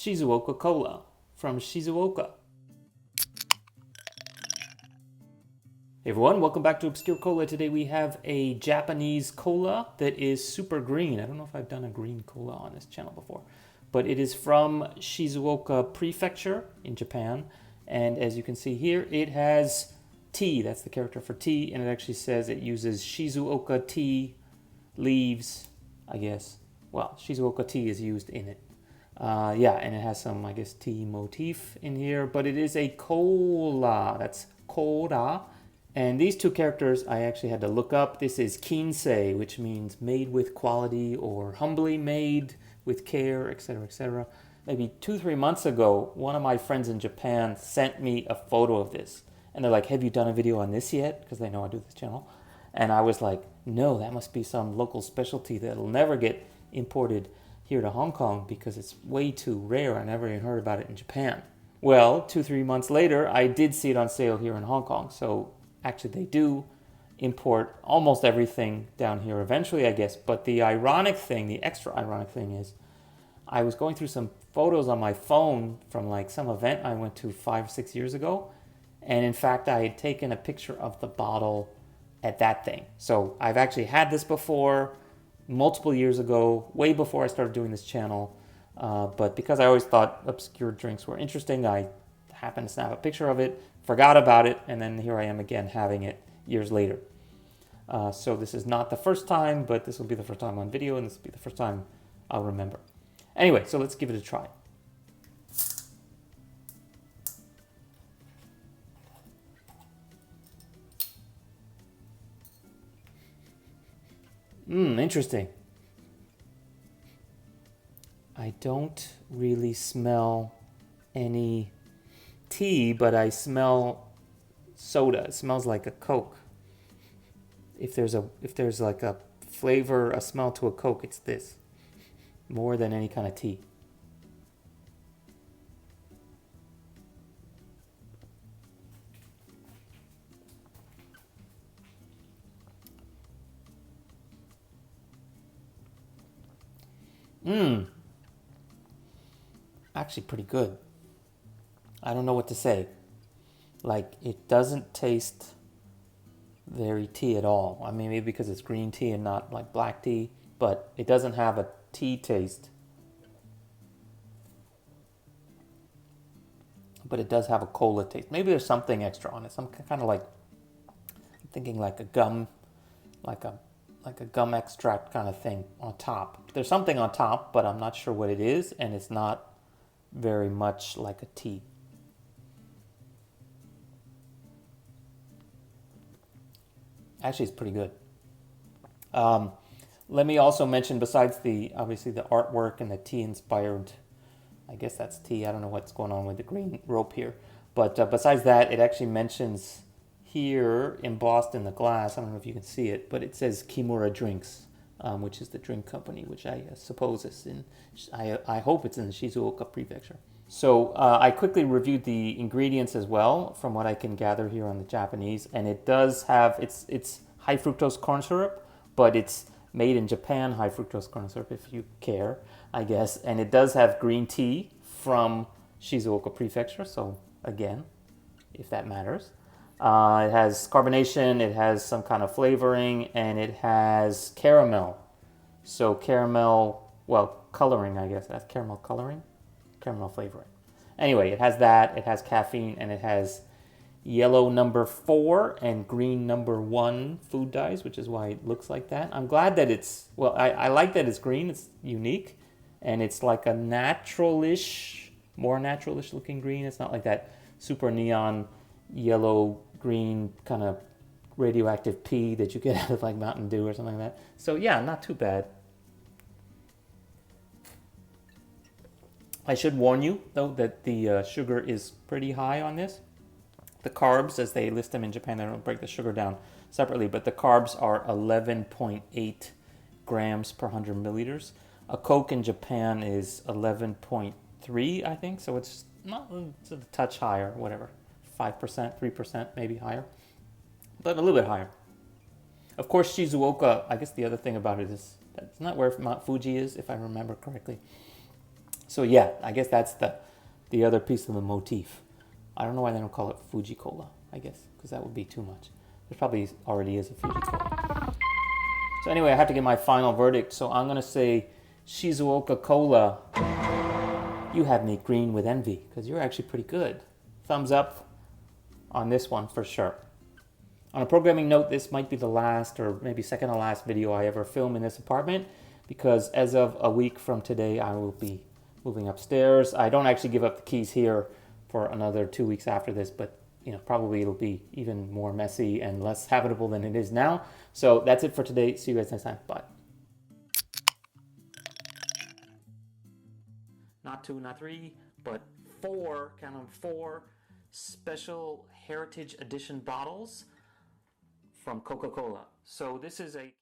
Shizuoka Cola from Shizuoka. Hey everyone, welcome back to Obscure Cola. Today we have a Japanese cola that is super green. I don't know if I've done a green cola on this channel before, but it is from Shizuoka Prefecture in Japan. And as you can see here, it has tea. That's the character for tea. And it actually says it uses Shizuoka tea leaves, I guess. Well, Shizuoka tea is used in it. Yeah, and it has some, I guess, tea motif in here. But it is a cola. That's cola. And these two characters I actually had to look up. This is kinsei, which means made with quality or humbly made with care, etc., etc. Maybe 2-3 months ago, one of my friends in Japan sent me a photo of this. And they're like, have you done a video on this yet? Because they know I do this channel. And I was like, no, that must be some local specialty that'll never get imported here to Hong Kong because it's way too rare. I never even heard about it in Japan. Well, 2-3 months later, I did see it on sale here in Hong Kong. So actually, they do import almost everything down here eventually, I guess. But the ironic thing, the extra ironic thing is, I was going through some photos on my phone from like some event I went to 5 or 6 years ago. And in fact, I had taken a picture of the bottle at that thing. So I've actually had this before, multiple years ago, way before I started doing this channel. But because I always thought obscure drinks were interesting, I happened to snap a picture of it, forgot about it, and then here I am again having it years later. So this is not the first time, but this will be the first time on video, and this will be the first time I'll remember. Anyway, so let's give it a try. Interesting. I don't really smell any tea, but I smell soda. It smells like a Coke. If there's like a flavor, a smell to a Coke, it's this. More than any kind of tea. Actually pretty good. I don't know what to say. Like, it doesn't taste very tea at all. I mean, maybe because it's green tea and not like black tea, but it doesn't have a tea taste. But it does have a cola taste. Maybe there's something extra on it. Some kind of like, I'm thinking like a gum, like a gum extract kind of thing on top. There's something on top, but I'm not sure what it is, and it's not very much like a tea. Actually, it's pretty good. Let me also mention, besides obviously the artwork and the tea inspired, I guess that's tea. I don't know what's going on with the green rope here. But besides that, it actually mentions here embossed in the glass, I don't know if you can see it, but it says Kimura Drinks, which is the drink company, which I suppose is I hope it's in the Shizuoka Prefecture. So I quickly reviewed the ingredients as well, from what I can gather here on the Japanese, and it does have, it's high fructose corn syrup, but it's made in Japan high fructose corn syrup, if you care, I guess, and it does have green tea from Shizuoka Prefecture, so again, if that matters. It has carbonation, it has some kind of flavoring, and it has caramel. So caramel, well, coloring, I guess. That's caramel coloring? Caramel flavoring. Anyway, it has that, it has caffeine, and it has yellow number 4 and green number 1 food dyes, which is why it looks like that. I'm glad that it's, well, I like that it's green, it's unique, and it's like a natural-ish, more natural-ish looking green. It's not like that super neon yellow green kind of radioactive pee that you get out of like Mountain Dew or something like that. So yeah, not too bad. I should warn you though that the sugar is pretty high on this. The carbs, as they list them in Japan, they don't break the sugar down separately, but the carbs are 11.8 grams per 100 milliliters. A Coke in Japan is 11.3, I think, so it's not, it's a touch higher, whatever. 5%, 3%, maybe higher, but a little bit higher. Of course, Shizuoka, I guess the other thing about it is that's not where Mount Fuji is, if I remember correctly. So yeah, I guess that's the other piece of the motif. I don't know why they don't call it Fuji Cola, I guess, because that would be too much. There probably already is a Fuji Cola. So anyway, I have to get my final verdict. So I'm going to say Shizuoka Cola, you have me green with envy, because you're actually pretty good. Thumbs up on this one for sure. On a programming note, this might be the last or maybe second to last video I ever film in this apartment, because as of a week from today, I will be moving upstairs. I don't actually give up the keys here for another 2 weeks after this, but probably it'll be even more messy and less habitable than it is now. So that's it for today. See you guys next time. Bye. Not 2, not 3, but 4, count on 4 special Heritage Edition bottles from Coca-Cola. So this is a